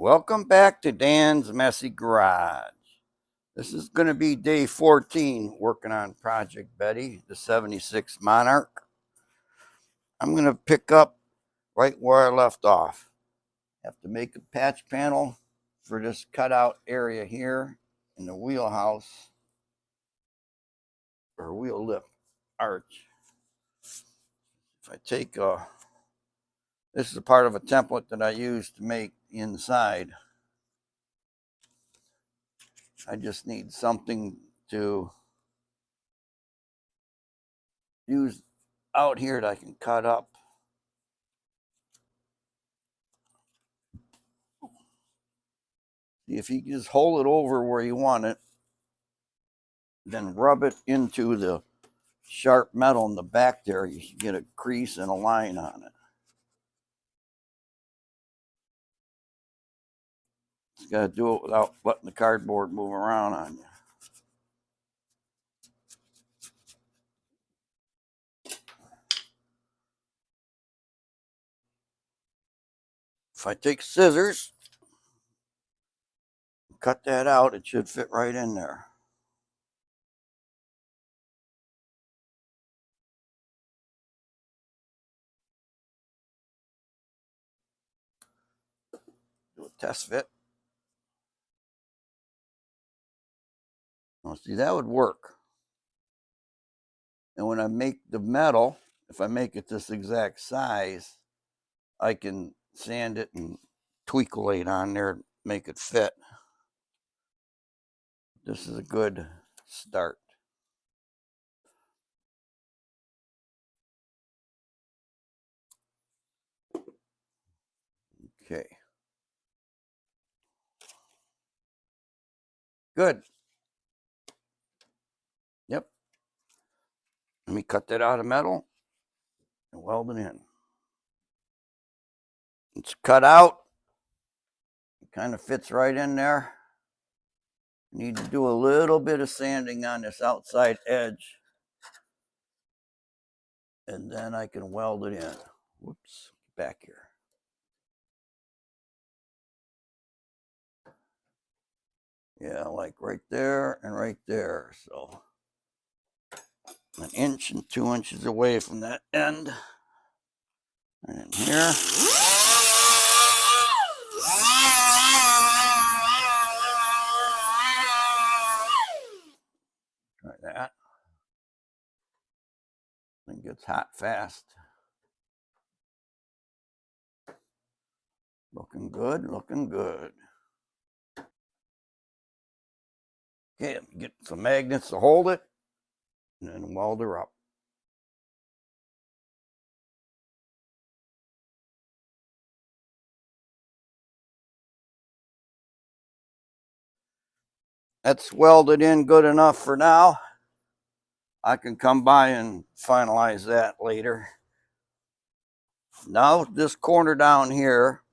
Welcome back to Dan's Messy Garage. This is going to be day 14 working on Project Betty, the 76 Monarch. I'm going to pick up right where I left off. Have to make a patch panel for this cutout area here in the wheelhouse or wheel lip arch. If I take this is a part of a template that I use to make inside. I just need something to use out here that I can cut up. If you just hold it over where you want it, then rub it into the sharp metal in the back there, you should get a crease and a line on it. You got to do it without letting the cardboard move around on you. If I take scissors, cut that out, it should fit right in there. Do a test fit. Now, see, that would work. And when I make the metal, if I make it this exact size, I can sand it and tweakelate on there and make it fit. This is a good start. Okay. Good. Yep. Let me cut that out of metal and weld it in. It's cut out. It kind of fits right in there. Need to do a little bit of sanding on this outside edge. And then I can weld it in. Whoops, back here. Yeah, like right there and right there. So 1 inch and 2 inches away from that end. And here. Like that. It gets hot fast. Looking good, looking good. Okay, get some magnets to hold it, and then weld her up. That's welded in good enough for now. I can come by and finalize that later. Now this corner down here,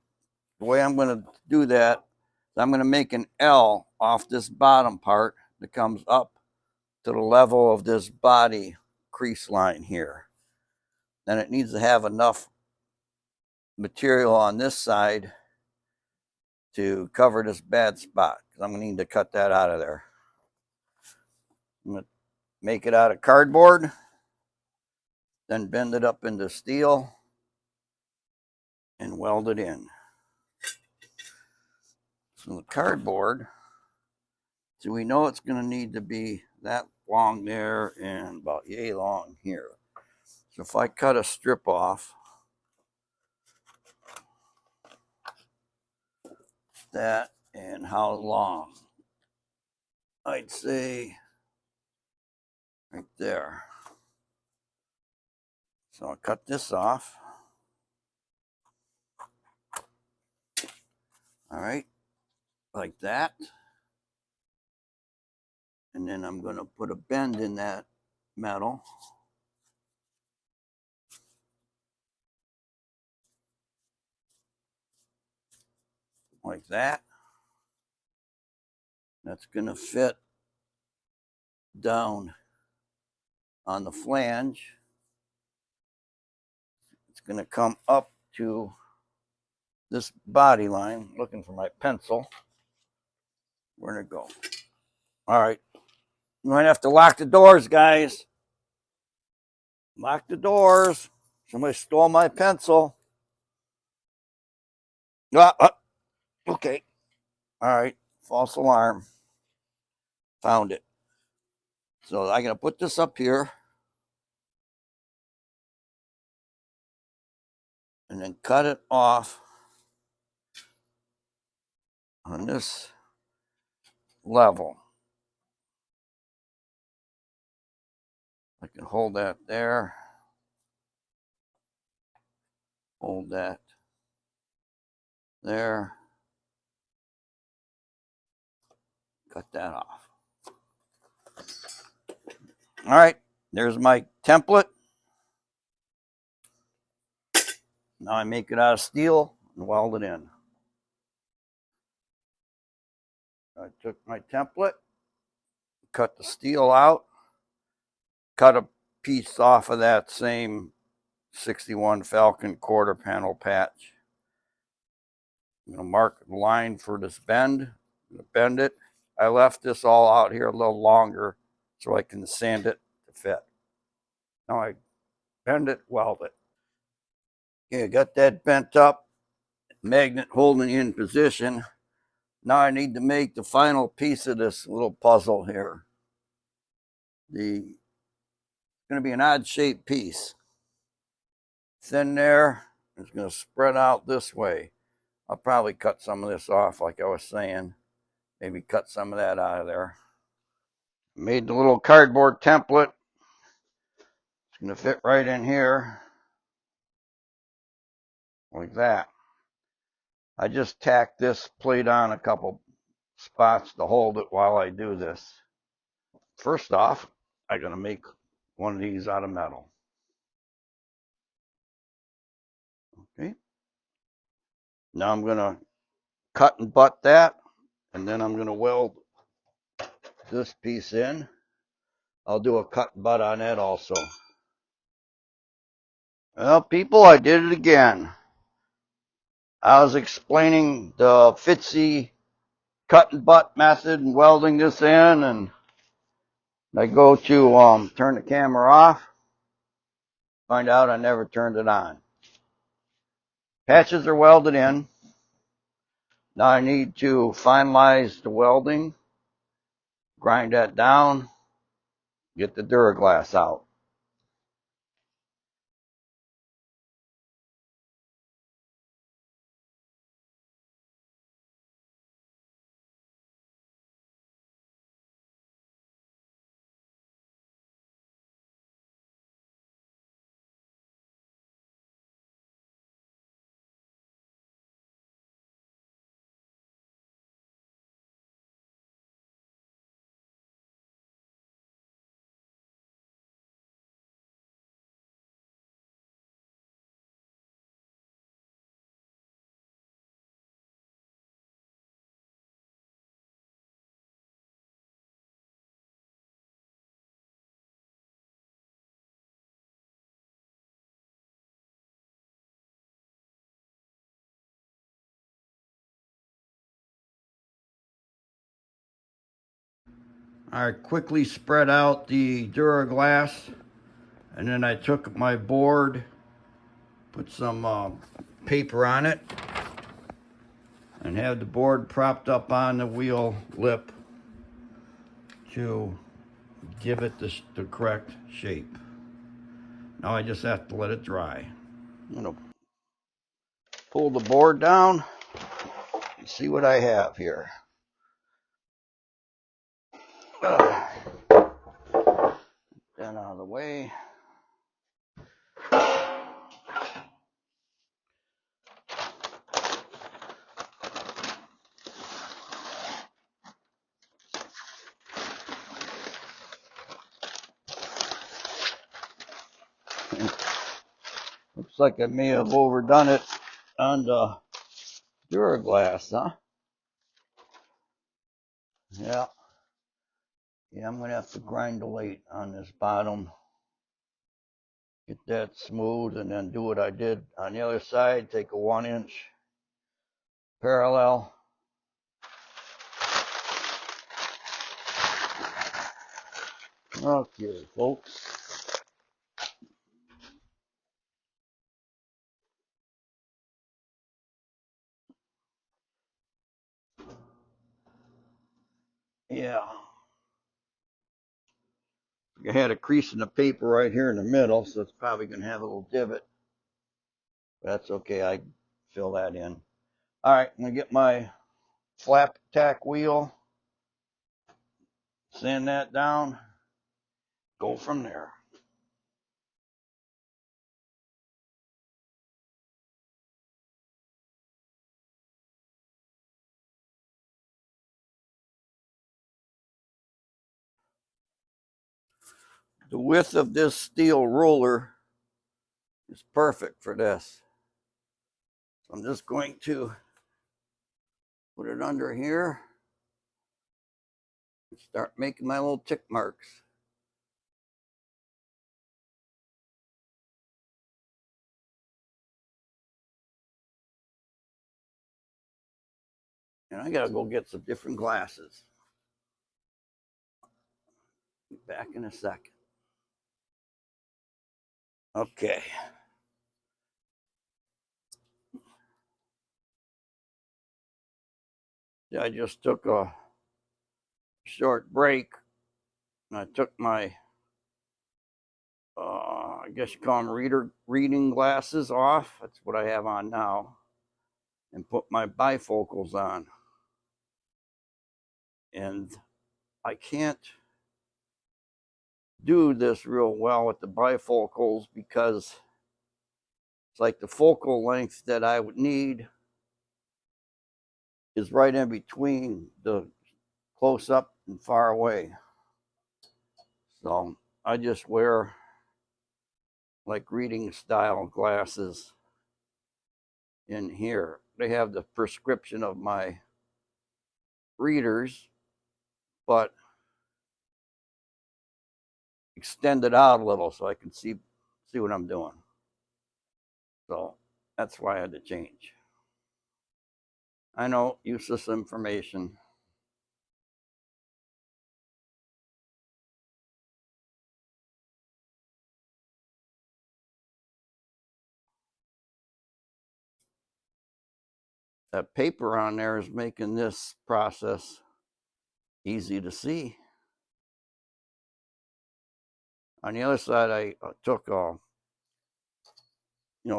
the way I'm going to do that, I'm going to make an L off this bottom part that comes up to the level of this body crease line here. Then it needs to have enough material on this side to cover this bad spot. I'm going to need to cut that out of there. I'm going to make it out of cardboard, then bend it up into steel and weld it in. So the cardboard, so we know it's going to need to be that long there and about yay long here. So if I cut a strip off, that and how long? I'd say right there. So I'll cut this off. All right, like that. And then I'm going to put a bend in that metal. Like that. That's going to fit down on the flange. It's going to come up to this body line, looking for my pencil. Where'd it go? All right. You might have to lock the doors, guys. Lock the doors. Somebody stole my pencil. Okay. All right. False alarm. Found it. So I'm going to put this up here. And then cut it off on this level. I can hold that there. Hold that there. Cut that off. All right, there's my template. Now I make it out of steel and weld it in. I took my template, cut the steel out, cut a piece off of that same 61 Falcon quarter panel patch. I'm going to mark the line for this bend. I'm going to bend it. I left this all out here a little longer so I can sand it to fit. Now I bend it, weld it. Okay, I got that bent up, magnet holding in position. Now I need to make the final piece of this little puzzle here. It's going to be an odd shaped piece. Thin there, it's going to spread out this way. I'll probably cut some of this off like I was saying. Maybe cut some of that out of there. Made the little cardboard template. It's going to fit right in here. Like that. I just tacked this plate on a couple spots to hold it while I do this. First off, I'm going to make one of these out of metal. Okay. Now I'm going to cut and butt that, and then I'm going to weld this piece in. I'll do a cut and butt on that also. Well, people, I did it again. I was explaining the Fitzy cut and butt method and welding this in, and I go to turn the camera off, find out I never turned it on. Patches are welded in. Now I need to finalize the welding, grind that down, get the Duraglass out. I quickly spread out the Duraglass, and then I took my board, put some paper on it, and have the board propped up on the wheel lip to give it the correct shape. Now I just have to let it dry. I'm going to pull the board down and see what I have here. That out of the way. Looks like I may have overdone it on the Duraglass, huh? Yeah. Yeah, I'm going to have to grind the weight on this bottom. Get that smooth, and then do what I did on the other side. Take a 1-inch parallel. Okay, folks. Yeah. I had a crease in the paper right here in the middle, so it's probably going to have a little divot. That's okay, I fill that in. All right, I'm going to get my flap tack wheel, sand that down, go from there. The width of this steel roller is perfect for this. So I'm just going to put it under here and start making my little tick marks. And I gotta go get some different glasses. Be back in a second. Okay. I just took a short break and I took my I guess you call them reading glasses off. That's what I have on now. And put my bifocals on. And I can't do this real well with the bifocals because it's like the focal length that I would need is right in between the close up and far away. So I just wear like reading style glasses in here. They have the prescription of my readers, but extend it out a little so I can see what I'm doing. So that's why I had to change. I know, useless information. That paper on there is making this process easy to see. On the other side, I took a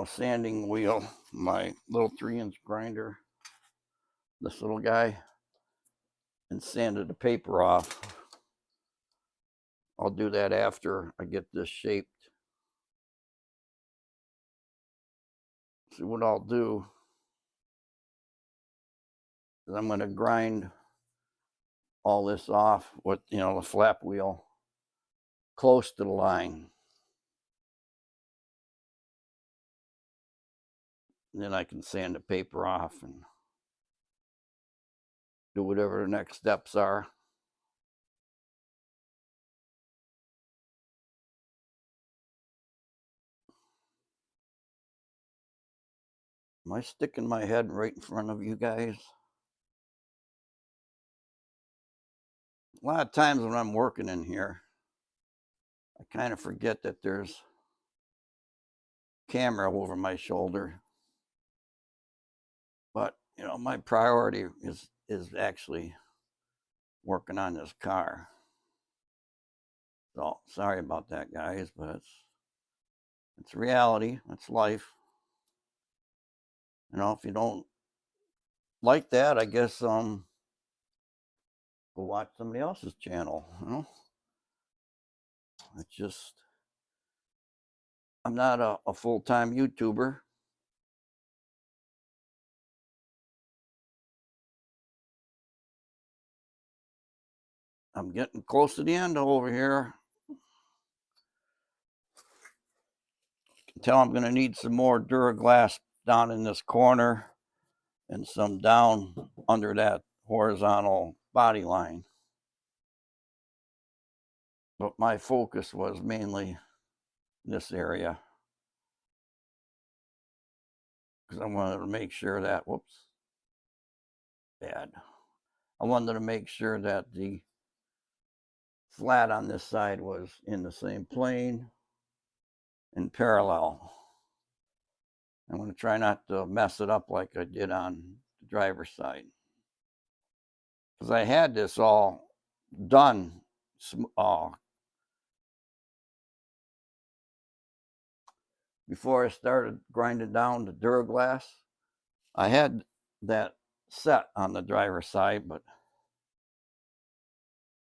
sanding wheel, my little 3-inch grinder, this little guy, and sanded the paper off. I'll do that after I get this shaped. See what I'll do is I'm going to grind all this off with the flap wheel close to the line. And then I can sand the paper off and do whatever the next steps are. Am I sticking my head right in front of you guys? A lot of times when I'm working in here, I kind of forget that there's camera over my shoulder. But my priority is actually working on this car. So sorry about that, guys, but it's reality. It's life. If you don't like that, I guess go watch somebody else's channel. It's just I'm not a full-time YouTuber. I'm getting close to the end over here. I can tell I'm going to need some more Duraglass down in this corner and some down under that horizontal body line. But my focus was mainly this area because I wanted to make sure that, bad. I wanted to make sure that the flat on this side was in the same plane and parallel. I'm going to try not to mess it up like I did on the driver's side. Because I had this all done before I started grinding down the Duraglass. I had that set on the driver's side, but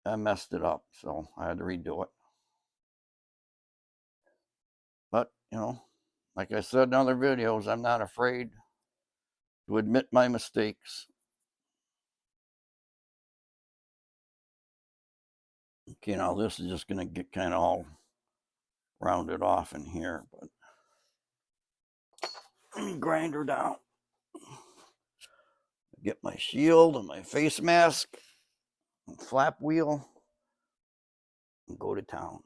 I messed it up, so I had to redo it. But, you know, like I said in other videos, I'm not afraid to admit my mistakes. Okay, now this is just going to get kind of all rounded off in here, but let me grind her down. Get my shield and my face mask and flap wheel and go to town.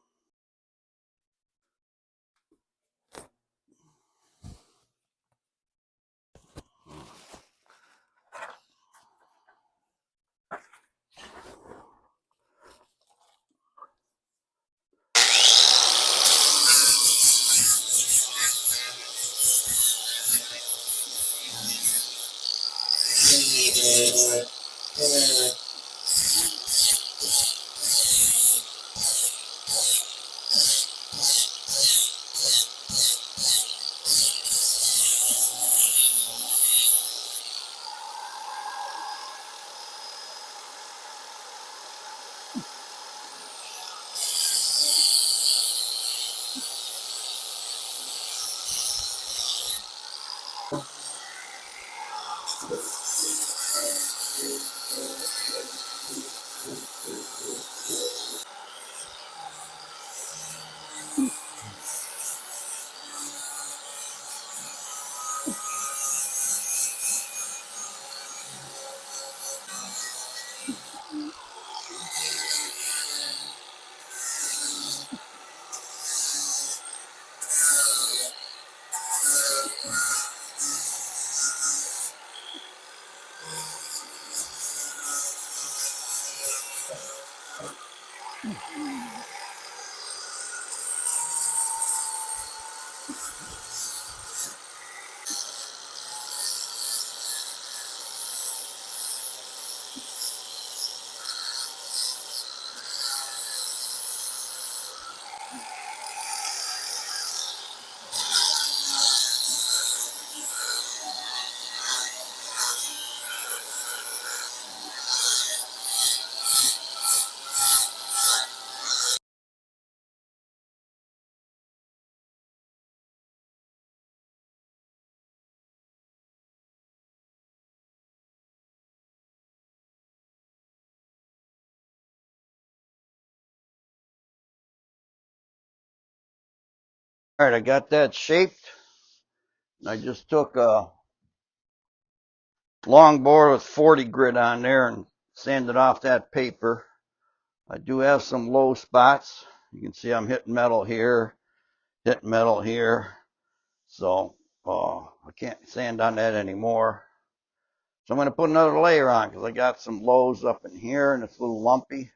All right, I got that shaped. I just took a long bore with 40 grit on there and sanded off that paper. I do have some low spots. You can see I'm hitting metal here, hitting metal here. So I can't sand on that anymore. So I'm going to put another layer on because I got some lows up in here and it's a little lumpy.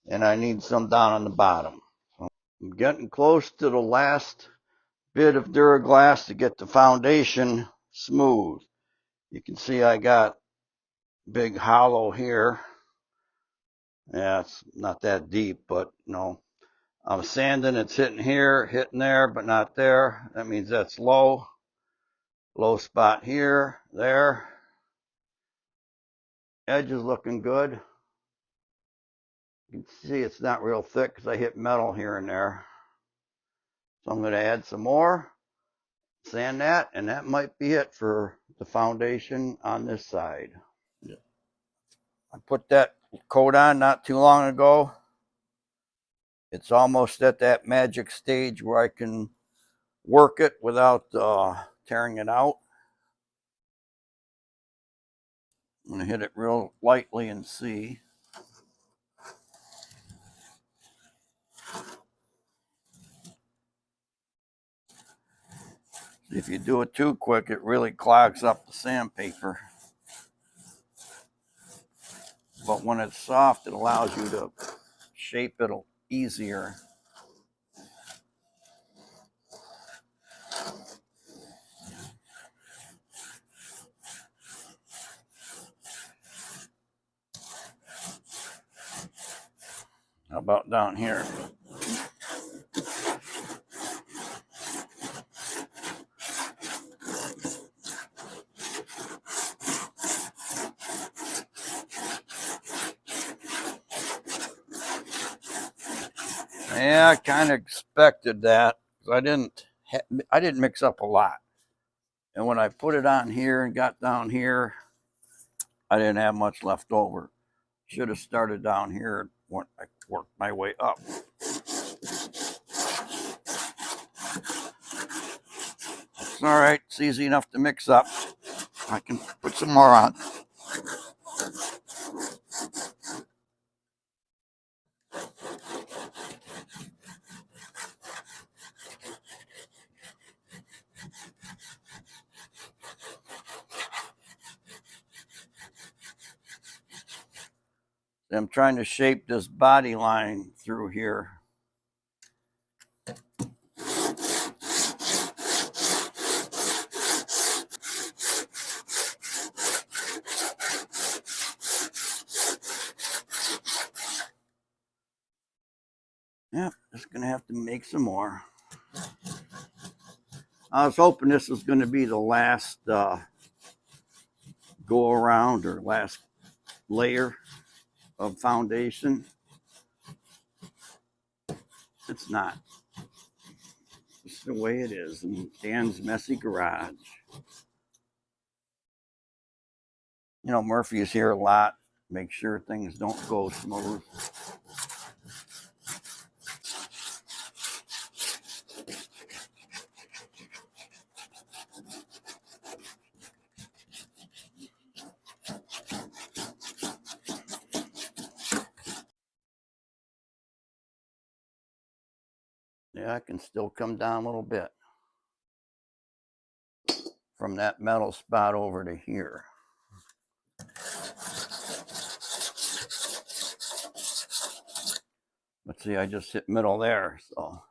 And I need some down on the bottom. So I'm getting close to the last bit of Duraglass to get the foundation smooth. You can see I got big hollow here. Yeah, it's not that deep, but no. I'm sanding, it's hitting here, hitting there, but not there. That means that's low. Low spot here, there. Edge is looking good. You can see it's not real thick because I hit metal here and there. So I'm going to add some more, sand that, and that might be it for the foundation on this side. I put that coat on not too long ago. It's almost at that magic stage where I can work it without tearing it out. I'm going to hit it real lightly and see. If you do it too quick, it really clogs up the sandpaper. but when it's soft, it allows you to shape it easier. How about down here? Yeah, I kind of expected that because I didn't mix up a lot. And when I put it on here and got down here, I didn't have much left over. Should have started down here and I worked my way up. It's all right. It's easy enough to mix up. I can put some more on. I'm trying to shape this body line through here. Yep, just gonna have to make some more. I was hoping this was gonna be the last go around or last layer of foundation. It's not. It's the way it is in Dan's messy garage. You know, Murphy is here a lot. Make sure things don't go smooth. Yeah, I can still come down a little bit from that metal spot over to here. Let's see, I just hit middle there, so.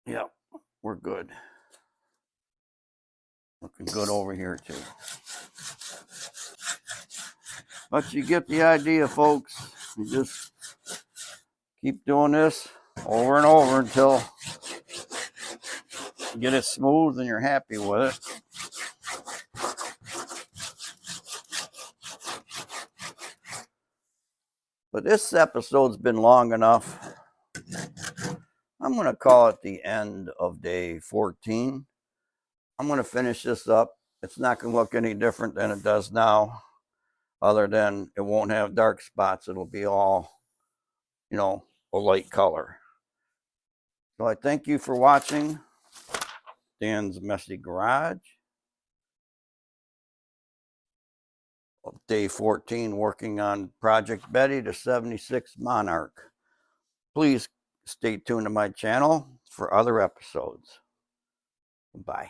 Yep, we're good. Looking good over here too. But you get the idea, folks. You just keep doing this over and over until you get it smooth and you're happy with it. But this episode's been long enough. I'm going to call it the end of day 14. I'm going to finish this up. It's not going to look any different than it does now, other than it won't have dark spots. It'll be all, you know, a light color. So I thank you for watching Dan's Messy Garage. Day 14, working on Project Betty, the 76 Monarch. Please stay tuned to my channel for other episodes. Bye.